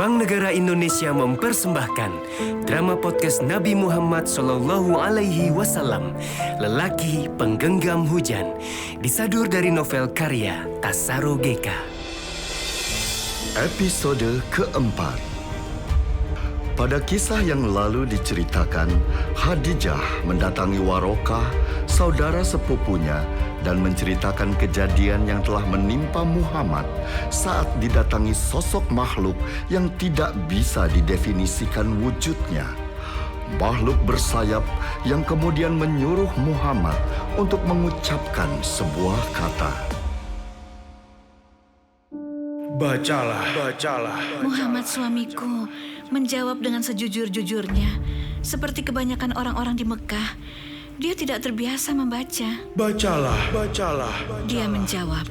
Bank Negara Indonesia mempersembahkan drama podcast Nabi Muhammad SAW, Lelaki Penggenggam Hujan, disadur dari novel karya Tasaro Geka. Episode keempat. Pada kisah yang lalu diceritakan, Khadijah mendatangi Warokah, saudara sepupunya, dan menceritakan kejadian yang telah menimpa Muhammad saat didatangi sosok makhluk yang tidak bisa didefinisikan wujudnya. Makhluk bersayap yang kemudian menyuruh Muhammad untuk mengucapkan sebuah kata. Bacalah. Muhammad suamiku menjawab dengan sejujur-jujurnya. Seperti kebanyakan orang-orang di Mekah, dia tidak terbiasa membaca. Bacalah. Dia menjawab,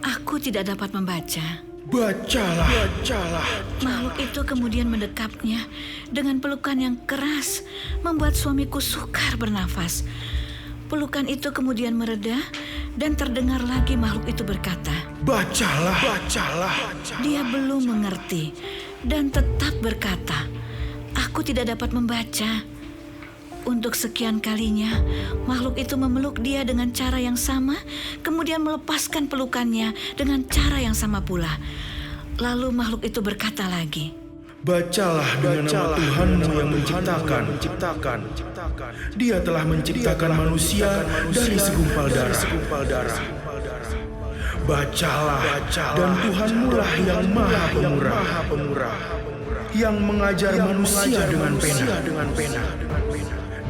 aku tidak dapat membaca. Bacalah. Makhluk itu kemudian mendekapnya dengan pelukan yang keras, membuat suamiku sukar bernafas. Pelukan itu kemudian mereda dan terdengar lagi makhluk itu berkata, Bacalah. Dia belum mengerti dan tetap berkata, aku tidak dapat membaca. Untuk sekian kalinya, makhluk itu memeluk dia dengan cara yang sama, kemudian melepaskan pelukannya dengan cara yang sama pula. Lalu makhluk itu berkata lagi, Bacalah dengan nama Tuhanmu yang menciptakan. Dia telah menciptakan manusia dari segumpal darah. Bacalah, dan Tuhanmu lah yang maha pemurah, yang mengajar manusia dengan pena.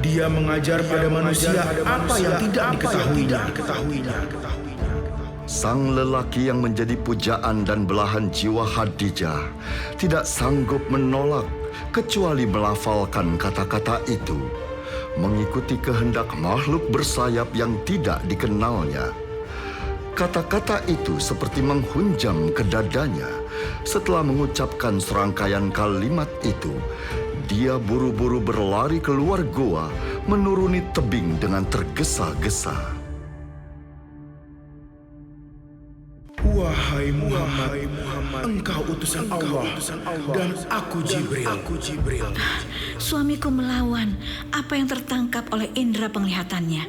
Dia mengajar pada manusia apa yang tidak diketahuinya. Sang lelaki yang menjadi pujaan dan belahan jiwa Khadijah tidak sanggup menolak kecuali melafalkan kata-kata itu, mengikuti kehendak makhluk bersayap yang tidak dikenalnya. Kata-kata itu seperti menghunjam ke dadanya. Setelah mengucapkan serangkaian kalimat itu, dia buru-buru berlari keluar goa, menuruni tebing dengan tergesa-gesa. Wahai Muhammad, engkau utusan Allah, dan aku Jibril. suamiku melawan apa yang tertangkap oleh indera penglihatannya.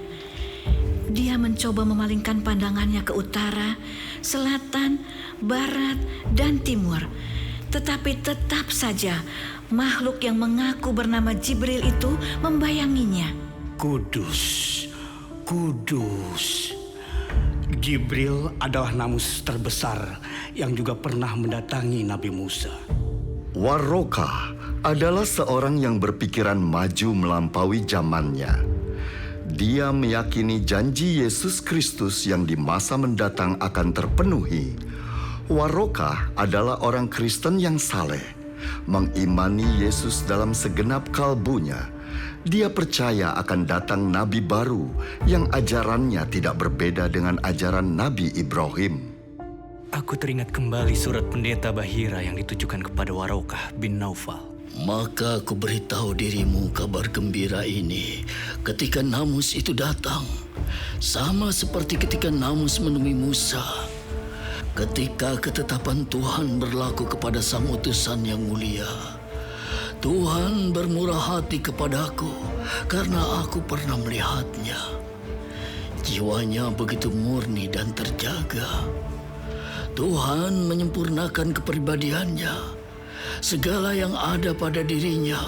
Dia mencoba memalingkan pandangannya ke utara, selatan, barat, dan timur. Tetapi tetap saja makhluk yang mengaku bernama Jibril itu membayanginya. Kudus. Jibril adalah namus terbesar yang juga pernah mendatangi Nabi Musa. Warokah adalah seorang yang berpikiran maju melampaui zamannya. Dia meyakini janji Yesus Kristus yang di masa mendatang akan terpenuhi. Warokah adalah orang Kristen yang saleh, mengimani Yesus dalam segenap kalbunya. Dia percaya akan datang Nabi baru yang ajarannya tidak berbeda dengan ajaran Nabi Ibrahim. Aku teringat kembali surat pendeta Bahira yang ditujukan kepada Warokah bin Naufal. Maka aku beritahu dirimu kabar gembira ini ketika namus itu datang. Sama seperti ketika namus menemui Musa. Ketika ketetapan Tuhan berlaku kepada sang utusan yang mulia. Tuhan bermurah hati kepadaku karena aku pernah melihatnya. Jiwanya begitu murni dan terjaga. Tuhan menyempurnakan kepribadiannya. Segala yang ada pada dirinya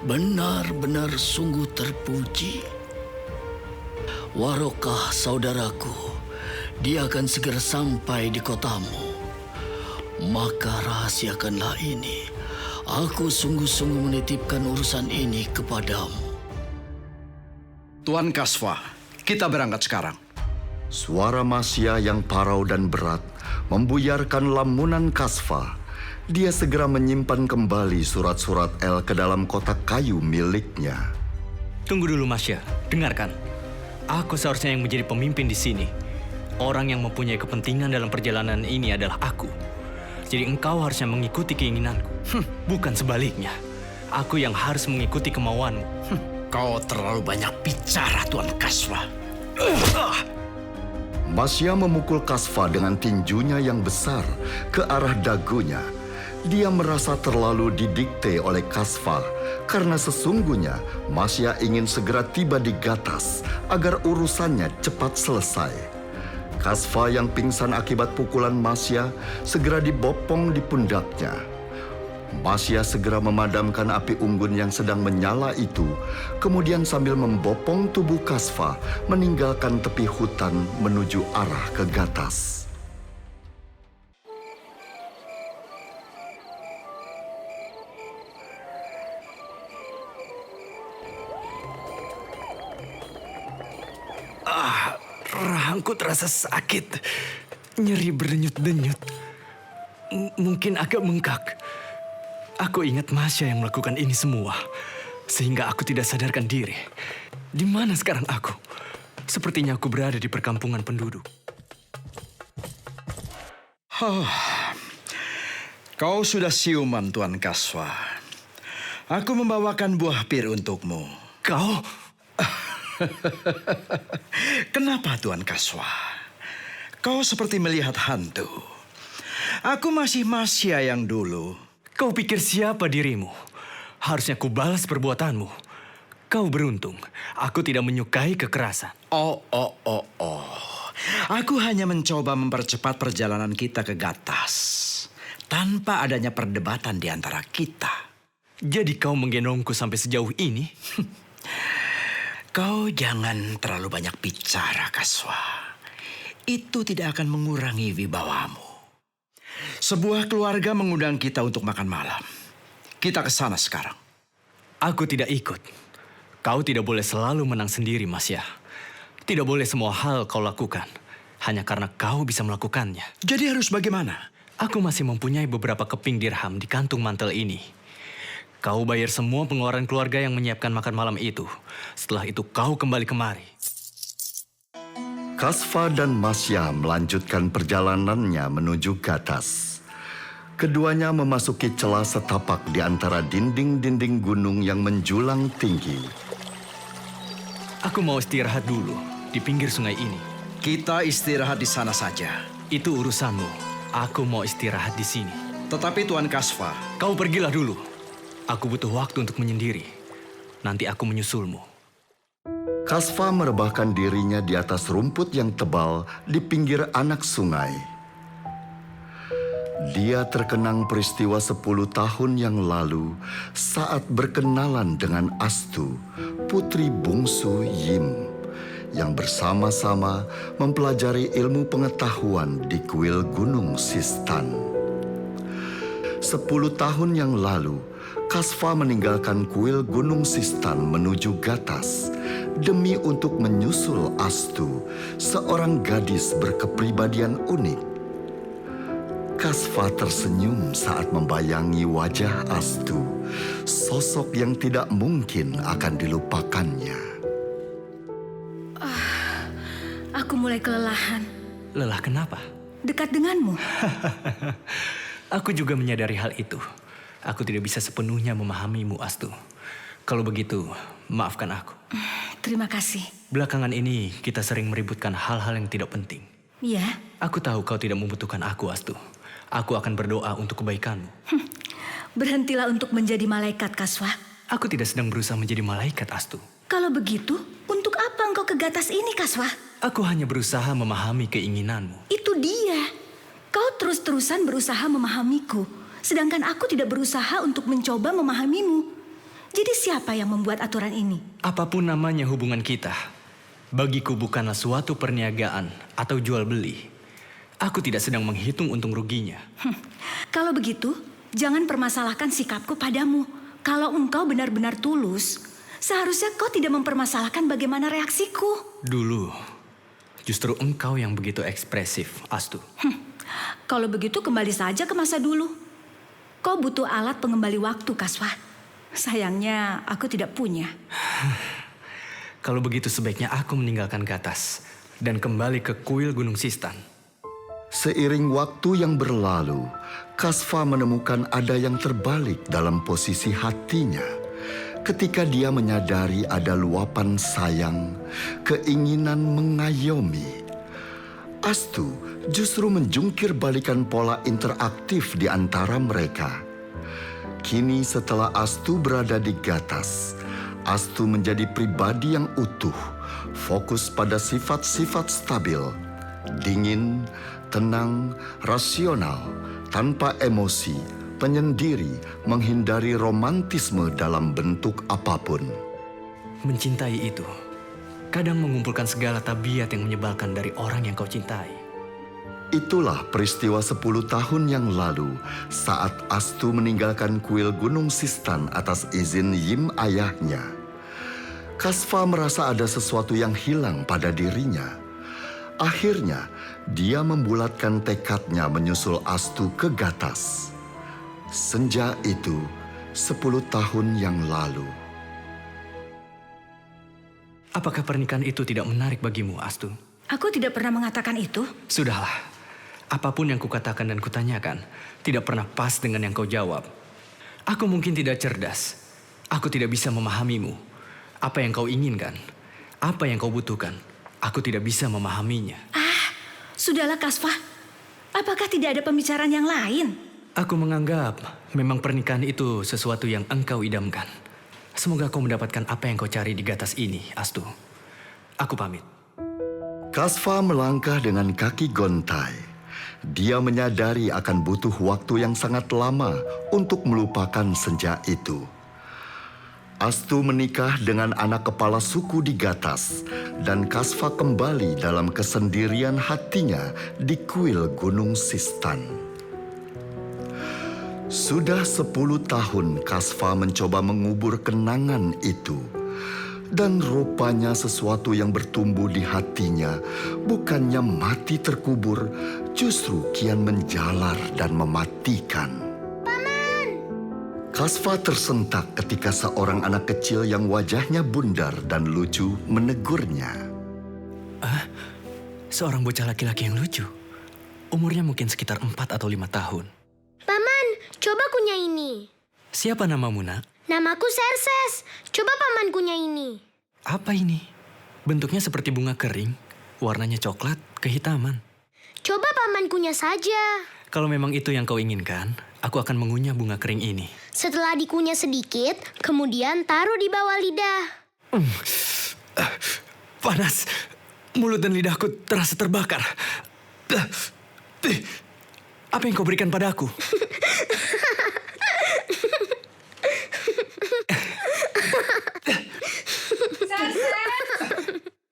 benar-benar sungguh terpuji. Warokah saudaraku, dia akan segera sampai di kotamu. Maka rahasiakanlah ini. Aku sungguh-sungguh menitipkan urusan ini kepadamu. Tuan Kasfa, kita berangkat sekarang. Suara Masya yang parau dan berat membuyarkan lamunan Kasfa. Dia segera menyimpan kembali surat-surat El ke dalam kotak kayu miliknya. Tunggu dulu Masya, dengarkan. Aku seharusnya yang menjadi pemimpin di sini. Orang yang mempunyai kepentingan dalam perjalanan ini adalah aku. Jadi engkau harusnya mengikuti keinginanku. Bukan sebaliknya. Aku yang harus mengikuti kemauanmu. Kau terlalu banyak bicara, Tuan Kasfa. Masya memukul Kasfa dengan tinjunya yang besar ke arah dagunya. Dia merasa terlalu didikte oleh Kasfa karena sesungguhnya Masya ingin segera tiba di Gatas agar urusannya cepat selesai. Kasfa yang pingsan akibat pukulan Masya segera dibopong di pundaknya. Masya segera memadamkan api unggun yang sedang menyala itu, kemudian sambil membopong tubuh Kasfa meninggalkan tepi hutan menuju arah ke Gatas. Rahangku terasa sakit, nyeri berdenyut-denyut, mungkin agak bengkak. Aku ingat Masya yang melakukan ini semua, sehingga aku tidak sadarkan diri. Di mana sekarang aku? Sepertinya aku berada di perkampungan penduduk. Kau sudah siuman, Tuan Kaswa. Aku membawakan buah pir untukmu. Kau? Kenapa, Tuan Kaswa? Kau seperti melihat hantu. Aku masih Masya yang dulu. Kau pikir siapa dirimu? Harusnya ku balas perbuatanmu. Kau beruntung, aku tidak menyukai kekerasan. Oh. Aku hanya mencoba mempercepat perjalanan kita ke Gatas. Tanpa adanya perdebatan di antara kita. Jadi kau menggendongku sampai sejauh ini? Kau jangan terlalu banyak bicara, Kaswa. Itu tidak akan mengurangi wibawamu. Sebuah keluarga mengundang kita untuk makan malam. Kita ke sana sekarang. Aku tidak ikut. Kau tidak boleh selalu menang sendiri, Masya. Tidak boleh semua hal kau lakukan hanya karena kau bisa melakukannya. Jadi harus bagaimana? Aku masih mempunyai beberapa keping dirham di kantung mantel ini. Kau bayar semua pengeluaran keluarga yang menyiapkan makan malam itu. Setelah itu kau kembali kemari. Kasfa dan Masya melanjutkan perjalanannya menuju Gatas. Keduanya memasuki celah setapak di antara dinding-dinding gunung yang menjulang tinggi. Aku mau istirahat dulu di pinggir sungai ini. Kita istirahat di sana saja. Itu urusanmu. Aku mau istirahat di sini. Tetapi Tuan Kasfa, Kau pergilah dulu. Aku butuh waktu untuk menyendiri. Nanti aku menyusulmu. Kasfa merebahkan dirinya di atas rumput yang tebal di pinggir anak sungai. Dia terkenang peristiwa 10 tahun yang lalu saat berkenalan dengan Astu, putri bungsu Yim, yang bersama-sama mempelajari ilmu pengetahuan di kuil Gunung Sistan. 10 tahun yang lalu, Kasfa meninggalkan kuil Gunung Sistan menuju Gatas demi untuk menyusul Astu, seorang gadis berkepribadian unik. Kasfa tersenyum saat membayangi wajah Astu, sosok yang tidak mungkin akan dilupakannya. Aku mulai kelelahan. Lelah kenapa? Dekat denganmu. Aku juga menyadari hal itu. Aku tidak bisa sepenuhnya memahamimu, Astu. Kalau begitu, maafkan aku. Terima kasih. Belakangan ini kita sering meributkan hal-hal yang tidak penting. Ya, Aku tahu kau tidak membutuhkan aku, Astu. Aku akan berdoa untuk kebaikanmu. berhentilah untuk menjadi malaikat, Kaswa. Aku tidak sedang berusaha menjadi malaikat, Astu. Kalau begitu, untuk apa engkau ke Gatas ini, Kaswa? Aku hanya berusaha memahami keinginanmu. Itu dia. Kau terus-terusan berusaha memahamiku, sedangkan aku tidak berusaha untuk mencoba memahamimu. Jadi siapa yang membuat aturan ini? Apapun namanya hubungan kita, bagiku bukanlah suatu perniagaan atau jual beli. Aku tidak sedang menghitung untung ruginya. Kalau begitu, jangan permasalahkan sikapku padamu. Kalau engkau benar-benar tulus, seharusnya kau tidak mempermasalahkan bagaimana reaksiku. Dulu, justru engkau yang begitu ekspresif, Astu. Kalau begitu kembali saja ke masa dulu. Kau butuh alat pengembali waktu, Kaswa. Sayangnya aku tidak punya. Kalau begitu sebaiknya aku meninggalkan Gatas dan kembali ke kuil Gunung Sistan. Seiring waktu yang berlalu, Kasfa menemukan ada yang terbalik dalam posisi hatinya ketika dia menyadari ada luapan sayang, keinginan mengayomi. Astu justru menjungkir balikan pola interaktif di antara mereka. Kini setelah Astu berada di Gatas, Astu menjadi pribadi yang utuh, fokus pada sifat-sifat stabil, dingin, tenang, rasional, tanpa emosi, penyendiri, menghindari romantisme dalam bentuk apapun. Mencintai itu kadang mengumpulkan segala tabiat yang menyebalkan dari orang yang kau cintai. Itulah peristiwa 10 tahun yang lalu saat Astu meninggalkan kuil Gunung Sistan atas izin Yim ayahnya. Kasva merasa ada sesuatu yang hilang pada dirinya. Akhirnya, dia membulatkan tekadnya menyusul Astu ke Gatas. Senja itu, 10 tahun yang lalu. Apakah pernikahan itu tidak menarik bagimu, Astu? Aku tidak pernah mengatakan itu. Sudahlah. Apapun yang kukatakan dan kutanyakan tidak pernah pas dengan yang kau jawab. Aku mungkin tidak cerdas. Aku tidak bisa memahamimu. Apa yang kau inginkan, apa yang kau butuhkan, aku tidak bisa memahaminya. Sudahlah Kasva. Apakah tidak ada pembicaraan yang lain? Aku menganggap memang pernikahan itu sesuatu yang engkau idamkan. Semoga kau mendapatkan apa yang kau cari di Gatas ini, Astu. Aku pamit. Kasva melangkah dengan kaki gontai. Dia menyadari akan butuh waktu yang sangat lama untuk melupakan senja itu. Astu menikah dengan anak kepala suku di Gatas, dan Kasva kembali dalam kesendirian hatinya di kuil Gunung Sistan. Sudah 10 tahun Kasva mencoba mengubur kenangan itu. Dan rupanya sesuatu yang bertumbuh di hatinya bukannya mati terkubur, justru kian menjalar dan mematikan. Paman! Kasva tersentak ketika seorang anak kecil yang wajahnya bundar dan lucu menegurnya. Seorang bocah laki-laki yang lucu. Umurnya mungkin sekitar 4 atau 5 tahun. Paman, coba kunyah ini. Siapa namamu, Nak? Namaku Serses. Coba paman kunyah ini. Apa ini? Bentuknya seperti bunga kering, warnanya coklat, kehitaman. Coba paman kunyah saja. Kalau memang itu yang kau inginkan, aku akan mengunyah bunga kering ini. Setelah dikunyah sedikit, kemudian taruh di bawah lidah. Panas. Mulut dan lidahku terasa terbakar. Apa yang kau berikan padaku?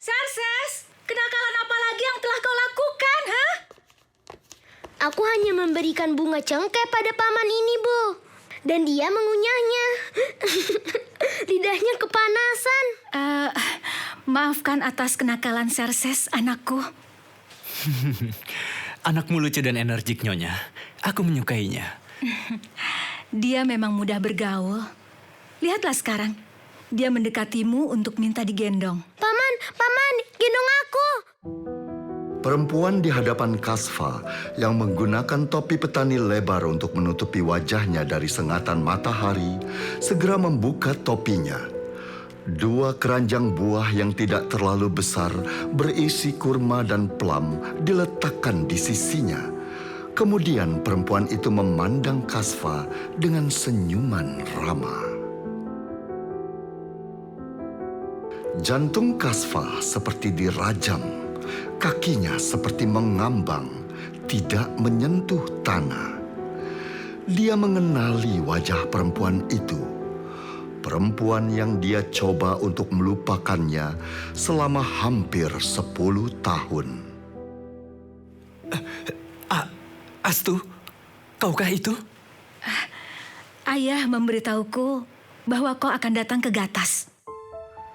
Serses, kenakalan apa lagi yang telah kau lakukan, ha? Aku hanya memberikan bunga cengkeh pada paman ini, Bu. Dan dia mengunyahnya. Lidahnya kepanasan. Maafkan atas kenakalan Serses, anakku. Anakmu lucu dan energik, Nyonya. Aku menyukainya. Dia memang mudah bergaul. Lihatlah sekarang. Dia mendekatimu untuk minta digendong. Paman, gendong aku. Perempuan di hadapan Kasva yang menggunakan topi petani lebar untuk menutupi wajahnya dari sengatan matahari segera membuka topinya. 2 keranjang buah yang tidak terlalu besar berisi kurma dan plum diletakkan di sisinya. Kemudian perempuan itu memandang Kasva dengan senyuman ramah. Jantung Kasva seperti dirajam, kakinya seperti mengambang, tidak menyentuh tanah. Dia mengenali wajah perempuan itu, perempuan yang dia coba untuk melupakannya selama hampir 10 tahun. Astu, kaukah itu? Ayah memberitahuku bahwa kau akan datang ke Gatas.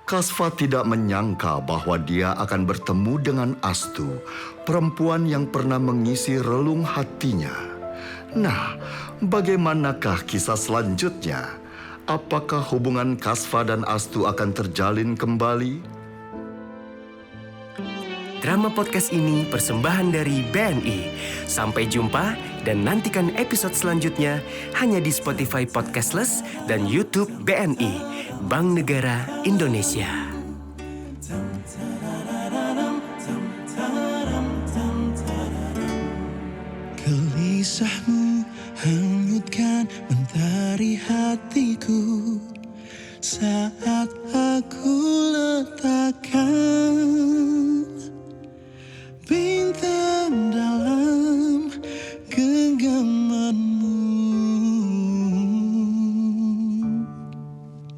Kasva tidak menyangka bahwa dia akan bertemu dengan Astu, perempuan yang pernah mengisi relung hatinya. Nah, bagaimanakah kisah selanjutnya? Apakah hubungan Kasva dan Astu akan terjalin kembali? Drama podcast ini persembahan dari BNI. Sampai jumpa dan nantikan episode selanjutnya hanya di Spotify Podcastless dan YouTube BNI, Bank Negara Indonesia. Gelisahmu hanyutkan mentari. dari hatiku saat aku letakkan bintang dalam genggamanmu.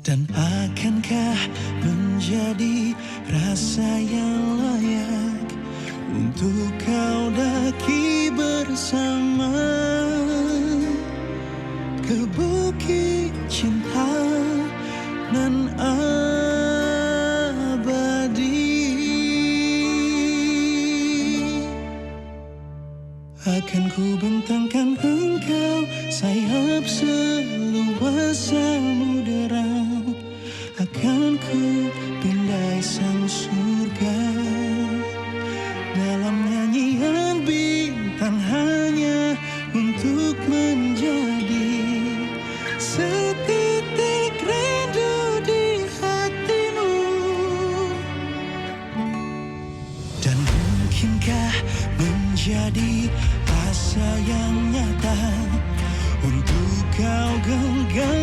Dan akankah menjadi rasa yang layak untuk kau daki bersama ke bukit cinta nan abadi? Akan ku bentangkan engkau sayap seluas samudera, akan ku pindai sang surga dalam nyanyian bintang hanya untuk menjadi setitik rindu di hatimu. Dan mungkinkah menjadi asa yang nyata untuk kau genggam